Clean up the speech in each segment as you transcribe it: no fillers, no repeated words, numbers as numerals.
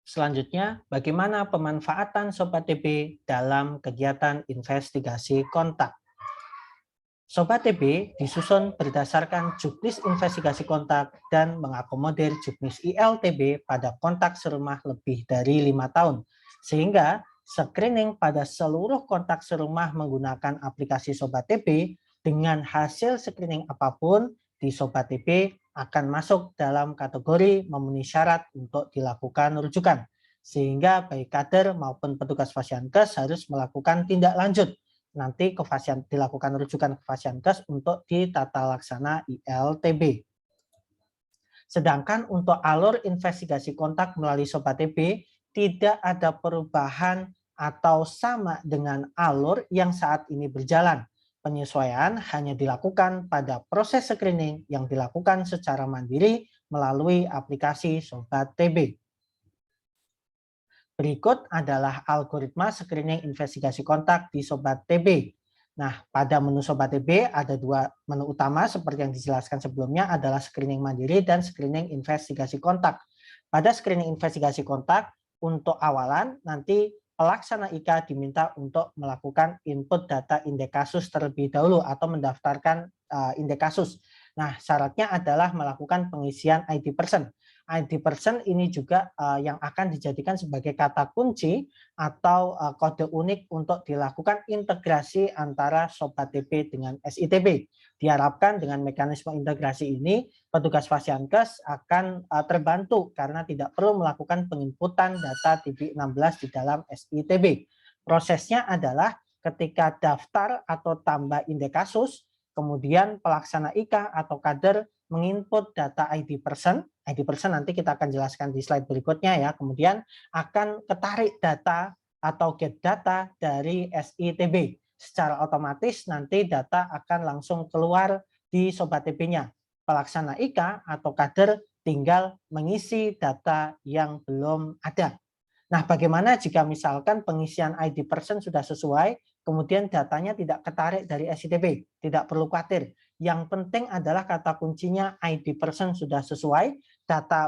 Selanjutnya, bagaimana pemanfaatan Sobat TB dalam kegiatan investigasi kontak? Sobat TB disusun berdasarkan juknis investigasi kontak dan mengakomodir juknis ILTB pada kontak serumah lebih dari 5 tahun. Sehingga screening pada seluruh kontak serumah menggunakan aplikasi Sobat TB dengan hasil screening apapun di Sobat TB akan masuk dalam kategori memenuhi syarat untuk dilakukan rujukan. Sehingga baik kader maupun petugas Fasiankes harus melakukan tindak lanjut nanti ke dilakukan rujukan ke Fasiankes untuk ditata laksana ILTB. Sedangkan untuk alur investigasi kontak melalui Sobat TB tidak ada perubahan atau sama dengan alur yang saat ini berjalan. Penyesuaian hanya dilakukan pada proses screening yang dilakukan secara mandiri melalui aplikasi Sobat TB. Berikut adalah algoritma screening investigasi kontak di Sobat TB. Nah, pada menu Sobat TB ada dua menu utama seperti yang dijelaskan sebelumnya adalah screening mandiri dan screening investigasi kontak. Pada screening investigasi kontak, untuk awalan nanti pelaksana IK diminta untuk melakukan input data indeks kasus terlebih dahulu atau mendaftarkan indeks kasus. Nah, syaratnya adalah melakukan pengisian ID person. ID person ini juga yang akan dijadikan sebagai kata kunci atau kode unik untuk dilakukan integrasi antara Sobat TB dengan SITB. Diharapkan dengan mekanisme integrasi ini, petugas Fasiankes akan terbantu karena tidak perlu melakukan penginputan data TB16 di dalam SITB. Prosesnya adalah ketika daftar atau tambah indeks kasus, kemudian pelaksana IK atau kader menginput data ID person nanti kita akan jelaskan di slide berikutnya ya, kemudian akan ketarik data atau get data dari SITB. Secara otomatis nanti data akan langsung keluar di Sobat TB-nya. Pelaksana IK atau kader tinggal mengisi data yang belum ada. Nah, bagaimana jika misalkan pengisian ID person sudah sesuai, kemudian datanya tidak ketarik dari SITB? Tidak perlu khawatir. Yang penting adalah kata kuncinya ID person sudah sesuai,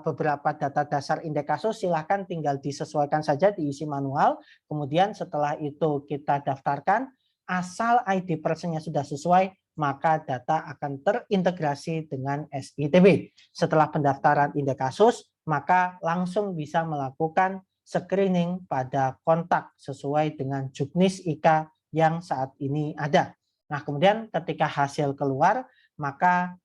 beberapa data dasar indeks kasus silahkan tinggal disesuaikan saja, diisi manual, kemudian setelah itu kita daftarkan, asal ID personnya sudah sesuai, maka data akan terintegrasi dengan SITB. Setelah pendaftaran indeks kasus, maka langsung bisa melakukan screening pada kontak sesuai dengan juknis IK yang saat ini ada. Nah, kemudian ketika hasil keluar, maka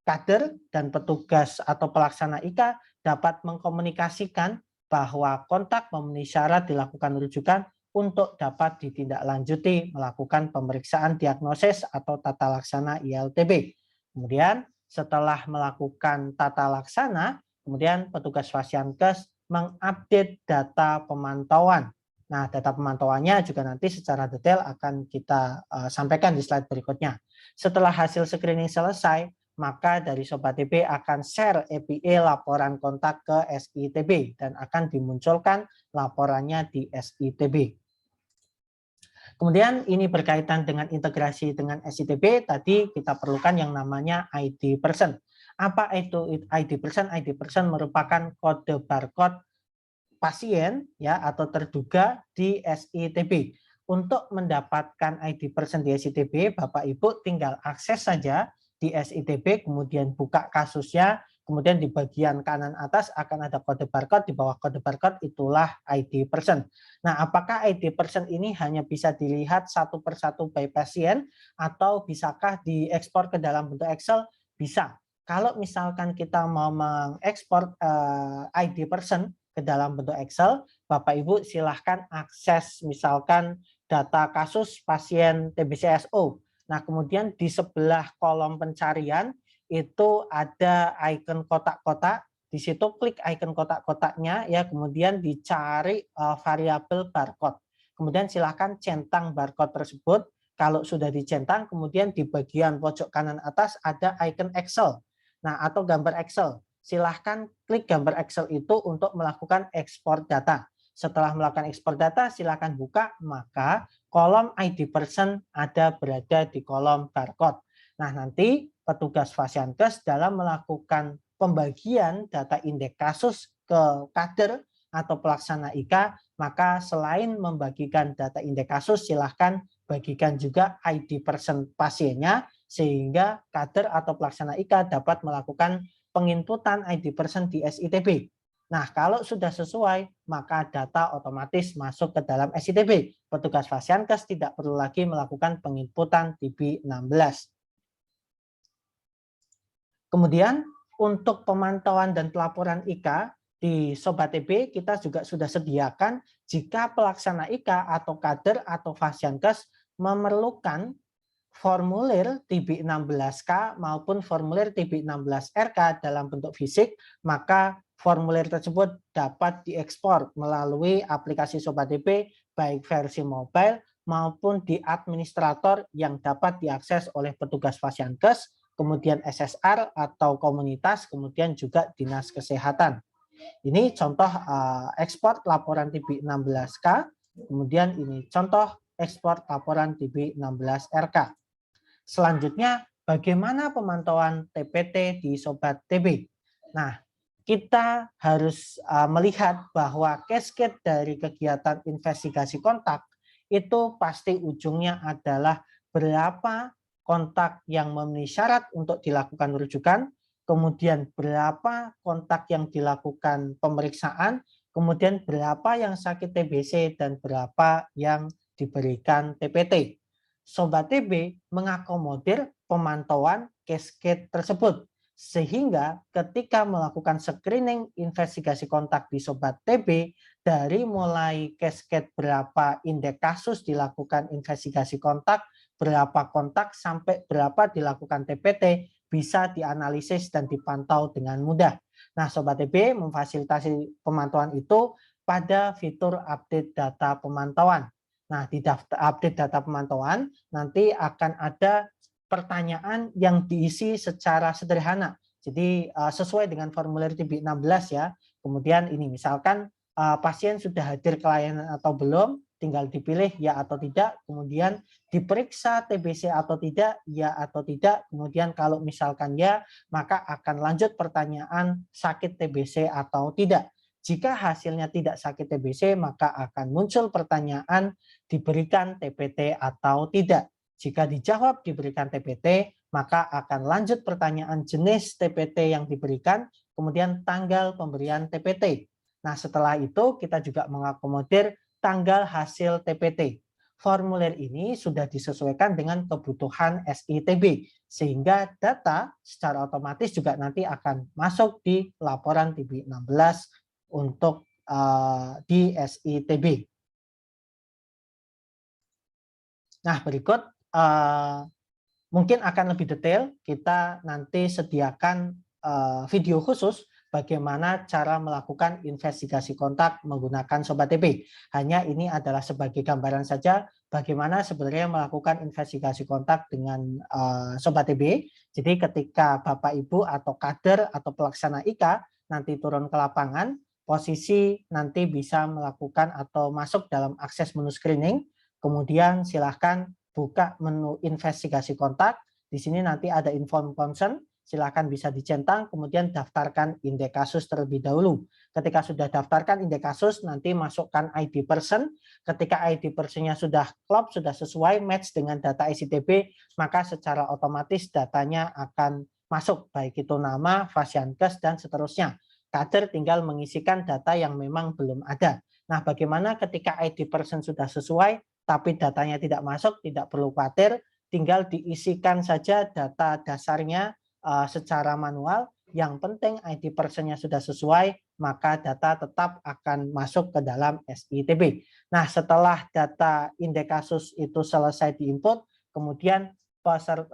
kader dan petugas atau pelaksana IK dapat mengkomunikasikan bahwa kontak memenuhi syarat dilakukan rujukan untuk dapat ditindaklanjuti melakukan pemeriksaan diagnosis atau tata laksana ILTB. Kemudian setelah melakukan tata laksana, kemudian petugas Fasiankes mengupdate data pemantauan. Nah, data pemantauannya juga nanti secara detail akan kita sampaikan di slide berikutnya. Setelah hasil screening selesai, maka dari Sobat TB akan share API laporan kontak ke SITB dan akan dimunculkan laporannya di SITB. Kemudian ini berkaitan dengan integrasi dengan SITB, tadi kita perlukan yang namanya ID person. Apa itu ID person? ID person merupakan kode barcode pasien ya atau terduga di SITB. Untuk mendapatkan ID person di SITB, Bapak Ibu tinggal akses saja di SITB, kemudian buka kasusnya, kemudian di bagian kanan atas akan ada kode barcode, di bawah kode barcode itulah ID person. Nah, apakah ID person ini hanya bisa dilihat satu persatu by pasien atau bisakah diekspor ke dalam bentuk Excel? Bisa. Kalau misalkan kita mau mengekspor ID person ke dalam bentuk Excel, Bapak Ibu silahkan akses misalkan data kasus pasien TBCSO. Nah, kemudian di sebelah kolom pencarian itu ada icon kotak-kotak. Di situ klik icon kotak-kotaknya ya, kemudian dicari variabel barcode. Kemudian silahkan centang barcode tersebut. Kalau sudah dicentang, kemudian di bagian pojok kanan atas ada icon Excel. Nah, atau gambar Excel. Silahkan klik gambar Excel itu untuk melakukan ekspor data. Setelah melakukan ekspor data, silahkan buka, maka kolom ID person ada berada di kolom barcode. Nah, nanti petugas Fasiankes dalam melakukan pembagian data indeks kasus ke kader atau pelaksana IK, maka selain membagikan data indeks kasus, silahkan bagikan juga ID person pasiennya, sehingga kader atau pelaksana IK dapat melakukan penginputan ID person di SITB. Nah, kalau sudah sesuai, maka data otomatis masuk ke dalam SITB. Petugas Fasiankes tidak perlu lagi melakukan penginputan TB16. Kemudian, untuk pemantauan dan pelaporan IK di Sobat TB, kita juga sudah sediakan jika pelaksana IK atau kader atau Fasiankes memerlukan formulir TB16K maupun formulir TB16RK dalam bentuk fisik, maka formulir tersebut dapat diekspor melalui aplikasi Sobat TB, baik versi mobile maupun di administrator yang dapat diakses oleh petugas Fasiankes, kemudian SSR atau komunitas, kemudian juga Dinas Kesehatan. Ini contoh ekspor laporan TB16K, kemudian ini contoh ekspor laporan TB16RK. Selanjutnya, bagaimana pemantauan TPT di Sobat TB? Nah, kita harus melihat bahwa cascade dari kegiatan investigasi kontak itu pasti ujungnya adalah berapa kontak yang memenuhi syarat untuk dilakukan rujukan, kemudian berapa kontak yang dilakukan pemeriksaan, kemudian berapa yang sakit TBC, dan berapa yang diberikan TPT. Sobat TB mengakomodir pemantauan cascade tersebut, sehingga ketika melakukan screening investigasi kontak di Sobat TB, dari mulai cascade berapa indeks kasus dilakukan investigasi kontak, berapa kontak, sampai berapa dilakukan TPT, bisa dianalisis dan dipantau dengan mudah. Nah, Sobat TB memfasilitasi pemantauan itu pada fitur update data pemantauan. Nah, di daftar update data pemantauan nanti akan ada pertanyaan yang diisi secara sederhana. Jadi sesuai dengan formulir TB16 ya. Kemudian ini misalkan pasien sudah hadir ke layanan atau belum, tinggal dipilih ya atau tidak, kemudian diperiksa TBC atau tidak, ya atau tidak, kemudian kalau misalkan ya, maka akan lanjut pertanyaan sakit TBC atau tidak. Jika hasilnya tidak sakit TBC, maka akan muncul pertanyaan diberikan TPT atau tidak. Jika dijawab diberikan TPT, maka akan lanjut pertanyaan jenis TPT yang diberikan, kemudian tanggal pemberian TPT. Nah, setelah itu kita juga mengakomodir tanggal hasil TPT. Formulir ini sudah disesuaikan dengan kebutuhan SITB, sehingga data secara otomatis juga nanti akan masuk di laporan TB16 untuk di SITB. Nah, berikut mungkin akan lebih detail, kita nanti sediakan video khusus bagaimana cara melakukan investigasi kontak menggunakan Sobat TB. Hanya ini adalah sebagai gambaran saja bagaimana sebenarnya melakukan investigasi kontak dengan Sobat TB. Jadi ketika Bapak Ibu atau kader atau pelaksana IK nanti turun ke lapangan, posisi nanti bisa melakukan atau masuk dalam akses menu screening, kemudian silahkan buka menu investigasi kontak. Di sini nanti ada inform concern, silahkan bisa dicentang, kemudian daftarkan indeks kasus terlebih dahulu. Ketika sudah daftarkan indeks kasus, nanti masukkan ID person. Ketika ID personnya sudah klop, sudah sesuai, match dengan data SITB, maka secara otomatis datanya akan masuk, baik itu nama, Fasiankes, dan seterusnya. Kader tinggal mengisikan data yang memang belum ada. Nah, bagaimana ketika ID person sudah sesuai, tapi datanya tidak masuk, tidak perlu khawatir, tinggal diisikan saja data dasarnya secara manual. Yang penting ID personnya sudah sesuai, maka data tetap akan masuk ke dalam SITB. Nah, setelah data indeks kasus itu selesai diinput, kemudian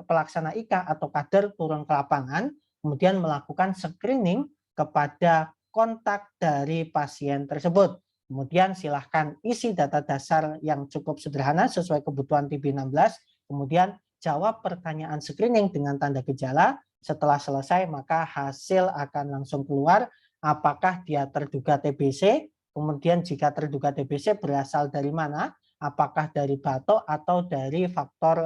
pelaksana IK atau kader turun ke lapangan, kemudian melakukan screening kepada kontak dari pasien tersebut. Kemudian silahkan isi data dasar yang cukup sederhana sesuai kebutuhan TB16, kemudian jawab pertanyaan screening dengan tanda gejala. Setelah selesai, maka hasil akan langsung keluar apakah dia terduga TBC, kemudian jika terduga TBC berasal dari mana, apakah dari batuk atau dari faktor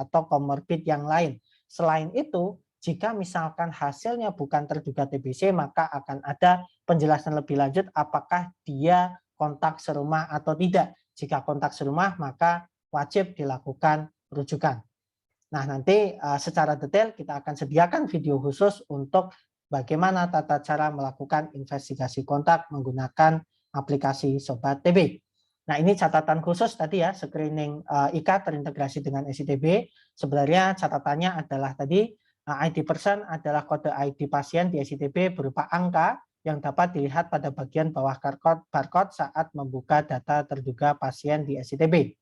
atau komorbid yang lain. Selain itu, Jika misalkan hasilnya bukan terduga TBC, maka akan ada penjelasan lebih lanjut apakah dia kontak serumah atau tidak. Jika kontak serumah, maka wajib dilakukan rujukan. Nah, nanti secara detail kita akan sediakan video khusus untuk bagaimana tata cara melakukan investigasi kontak menggunakan aplikasi Sobat TB. Nah, ini catatan khusus tadi ya, screening IK terintegrasi dengan SITB. Sebenarnya catatannya adalah tadi ID person adalah kode ID pasien di SITB berupa angka yang dapat dilihat pada bagian bawah barcode saat membuka data terduga pasien di SITB.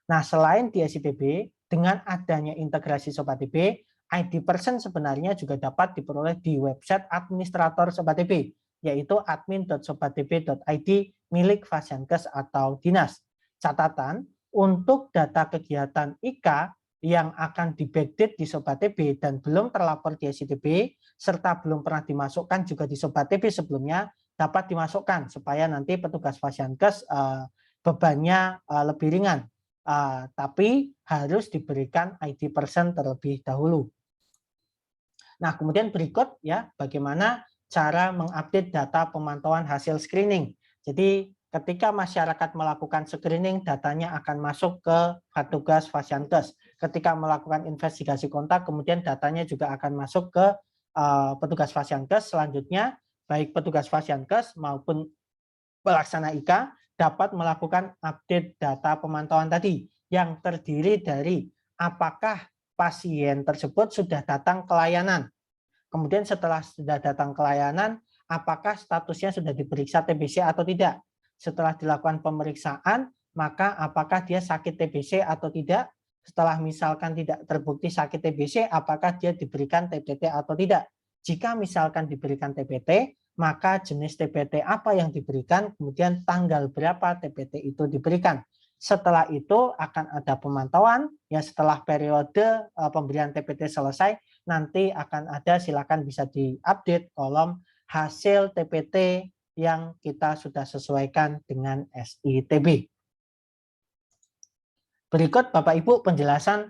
Nah, selain di SITB, dengan adanya integrasi Sobat TB, ID person sebenarnya juga dapat diperoleh di website administrator Sobat TB, yaitu admin.sobattb.id milik Fasiankes atau dinas. Catatan, untuk data kegiatan IK yang akan di-backdate di Sobat TB dan belum terlapor di SITB, serta belum pernah dimasukkan juga di Sobat TB sebelumnya, dapat dimasukkan supaya nanti petugas Fasiankes bebannya lebih ringan. Tapi harus diberikan ID person terlebih dahulu. Nah, kemudian berikut ya bagaimana cara mengupdate data pemantauan hasil screening. Jadi ketika masyarakat melakukan screening, datanya akan masuk ke petugas Fasiankes. Ketika melakukan investigasi kontak, kemudian datanya juga akan masuk ke petugas Fasiankes. Selanjutnya, baik petugas Fasiankes maupun pelaksana IK dapat melakukan update data pemantauan tadi yang terdiri dari apakah pasien tersebut sudah datang ke layanan. Kemudian setelah sudah datang ke layanan, apakah statusnya sudah diperiksa TBC atau tidak. Setelah dilakukan pemeriksaan, maka apakah dia sakit TBC atau tidak. Setelah misalkan tidak terbukti sakit TBC, apakah dia diberikan TPT atau tidak. Jika misalkan diberikan TPT, maka jenis TPT apa yang diberikan, kemudian tanggal berapa TPT itu diberikan. Setelah itu akan ada pemantauan, ya setelah periode pemberian TPT selesai, nanti akan ada, silakan bisa diupdate kolom hasil TPT yang kita sudah sesuaikan dengan SITB. Berikut Bapak Ibu penjelasan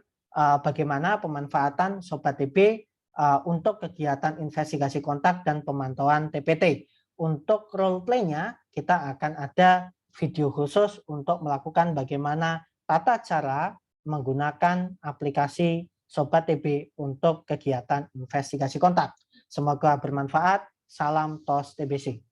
bagaimana pemanfaatan Sobat TB untuk kegiatan investigasi kontak dan pemantauan TPT. Untuk role play-nya kita akan ada video khusus untuk melakukan bagaimana tata cara menggunakan aplikasi Sobat TB untuk kegiatan investigasi kontak. Semoga bermanfaat. Salam TOS TBC.